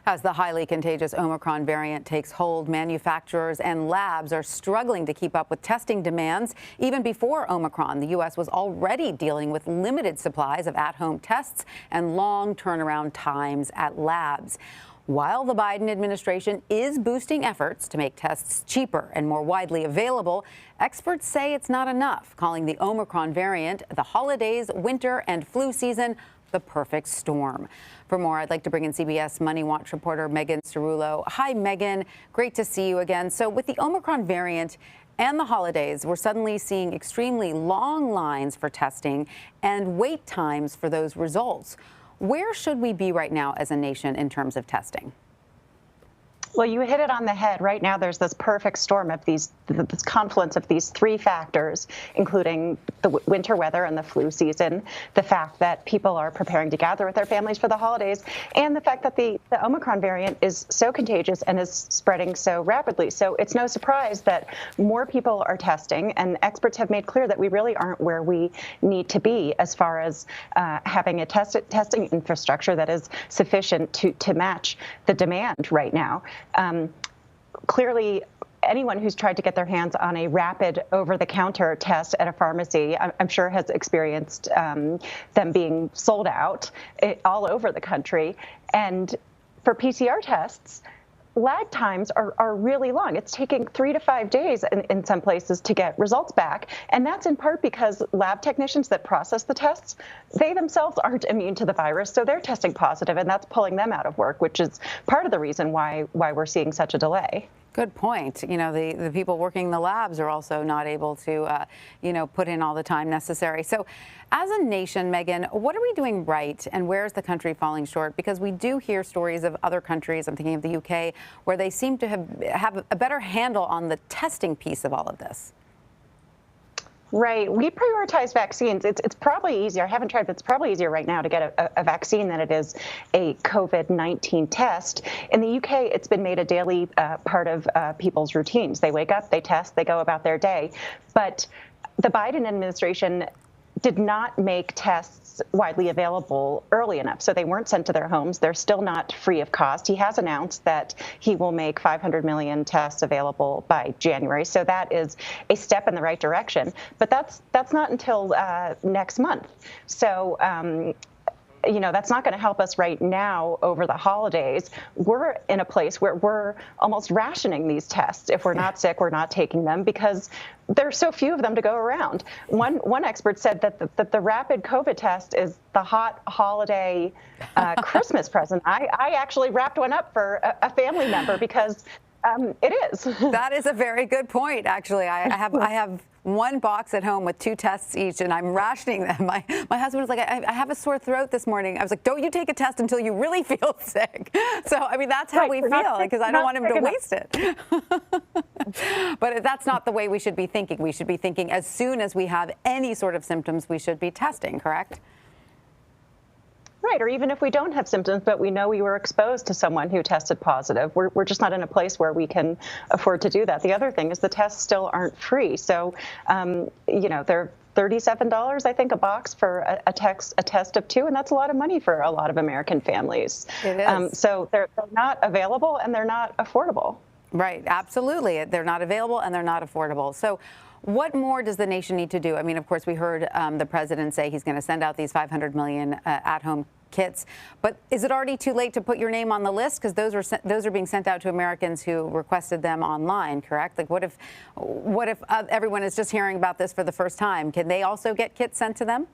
As the highly contagious Omicron variant takes hold, manufacturers and labs are struggling to keep up with testing demands. Even before Omicron, the U.S. was already dealing with limited supplies of at-home tests and long turnaround times at labs. While the Biden administration is boosting efforts to make tests cheaper and more widely available, experts say it's not enough, calling the Omicron variant, the holidays, winter, and flu season the perfect storm. For more, I'd like to bring in CBS MoneyWatch reporter Megan Cerullo. Hi, Megan. Great to see you again. So with the Omicron variant and the holidays, we're suddenly seeing extremely long lines for testing and wait times for those results. Where should we be right now as a nation in terms of testing? Well, you hit it on the head. Right now, there's this perfect storm of this confluence of these three factors, including the winter weather and the flu season, the fact that people are preparing to gather with their families for the holidays, and the fact that the Omicron variant is so contagious and is spreading so rapidly. So it's no surprise that more people are testing, and experts have made clear that we really aren't where we need to be as far as having a testing infrastructure that is sufficient to match the demand right now. Clearly, anyone who's tried to get their hands on a rapid over-the-counter test at a pharmacy, I'm sure has experienced them being sold out all over the country. And for PCR tests, lag times are really long. It's taking 3 to 5 days in some places to get results back. And that's in part because lab technicians that process the tests, they themselves aren't immune to the virus. So they're testing positive, and that's pulling them out of work, which is part of the reason why we're seeing such a delay. Good point. You know, the people working in the labs are also not able to, put in all the time necessary. So as a nation, Megan, what are we doing right, and where is the country falling short? Because we do hear stories of other countries, I'm thinking of the UK, where they seem to have a better handle on the testing piece of all of this. Right. We prioritize vaccines. It's probably easier. I haven't tried, but it's probably easier right now to get a vaccine than it is a COVID-19 test. In the UK, it's been made a daily part of people's routines. They wake up, they test, they go about their day. But the Biden administration did not make tests widely available early enough. So they weren't sent to their homes. They're still not free of cost. He has announced that he will make 500 million tests available by January. So that is a step in the right direction. But that's not until next month. So that's not going to help us right now over the holidays. We're in a place where we're almost rationing these tests. If we're not sick, we're not taking them because there's so few of them to go around. One expert said that the rapid COVID test is the hot holiday Christmas present. I actually wrapped one up for a family member because it is. That is a very good point, actually. I have one box at home with 2 tests each, and I'm rationing them. My husband was like, I have a sore throat this morning. I was like, don't you take a test until you really feel sick. So, I mean, that's how we feel, because I don't want him to waste it. But that's not the way we should be thinking. We should be thinking as soon as we have any sort of symptoms, we should be testing, correct? Right, or even if we don't have symptoms, but we know we were exposed to someone who tested positive, we're just not in a place where we can afford to do that. The other thing is the tests still aren't free. So, they're $37, I think, a box for a test of 2, and that's a lot of money for a lot of American families. It is. So they're not available and they're not affordable. Right, absolutely. They're not available and they're not affordable. So what more does the nation need to do? I mean, of course, we heard the president say he's going to send out these 500 million at-home kits. But is it already too late to put your name on the list? Because those are being sent out to Americans who requested them online, correct? Like, what if everyone is just hearing about this for the first time? Can they also get kits sent to them?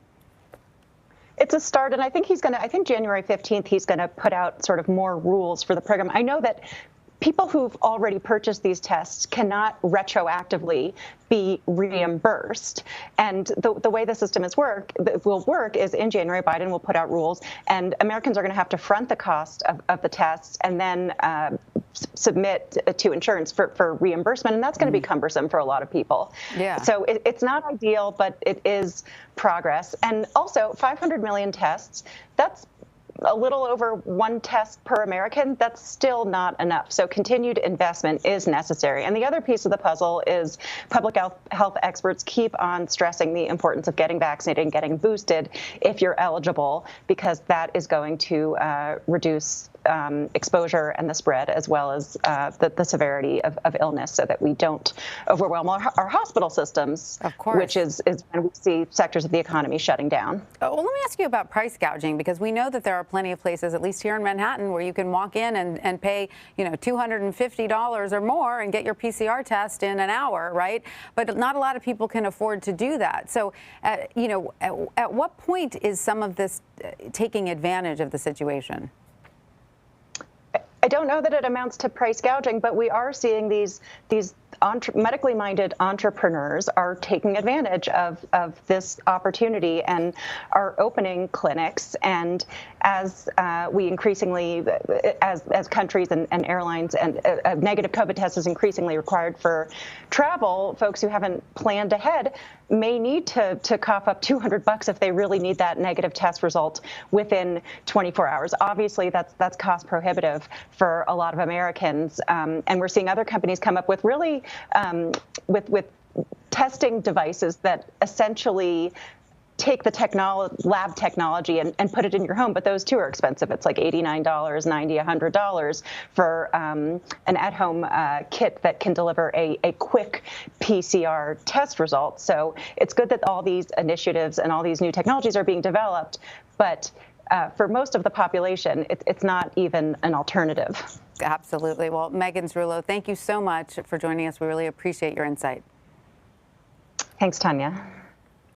It's a start, and I think I think January 15th, he's going to put out sort of more rules for the program. I know that people who've already purchased these tests cannot retroactively be reimbursed. And the way the system will work is in January, Biden will put out rules, and Americans are going to have to front the cost of the tests and then submit to insurance for reimbursement. And that's going to be cumbersome for a lot of people. Yeah. So it's not ideal, but it is progress. And also 500 million tests, that's a little over 1 test per American. That's still not enough. So continued investment is necessary. And the other piece of the puzzle is public health experts keep on stressing the importance of getting vaccinated and getting boosted if you're eligible, because that is going to reduce exposure and the spread, as well as the severity of illness, so that we don't overwhelm our hospital systems, of course, which is when we see sectors of the economy shutting down. Well, let me ask you about price gouging, because we know that there are plenty of places, at least here in Manhattan, where you can walk in and pay, $250 or more and get your PCR test in an hour, right? But not a lot of people can afford to do that. So, at what point is some of this taking advantage of the situation? I don't know that it amounts to price gouging, but we are seeing these medically minded entrepreneurs are taking advantage of this opportunity and are opening clinics. And as we increasingly, as countries and airlines, and a negative COVID test is increasingly required for travel, folks who haven't planned ahead may need to cough up $200 if they really need that negative test result within 24 hours. Obviously, that's cost prohibitive for a lot of Americans, and we're seeing other companies come up with really with testing devices that essentially take the lab technology and put it in your home, but those too are expensive. It's like $89, $90, $100 for an at-home kit that can deliver a quick PCR test result. So it's good that all these initiatives and all these new technologies are being developed, but for most of the population, it's not even an alternative. Absolutely. Well, Megan Cerullo, thank you so much for joining us. We really appreciate your insight. Thanks, Tanya.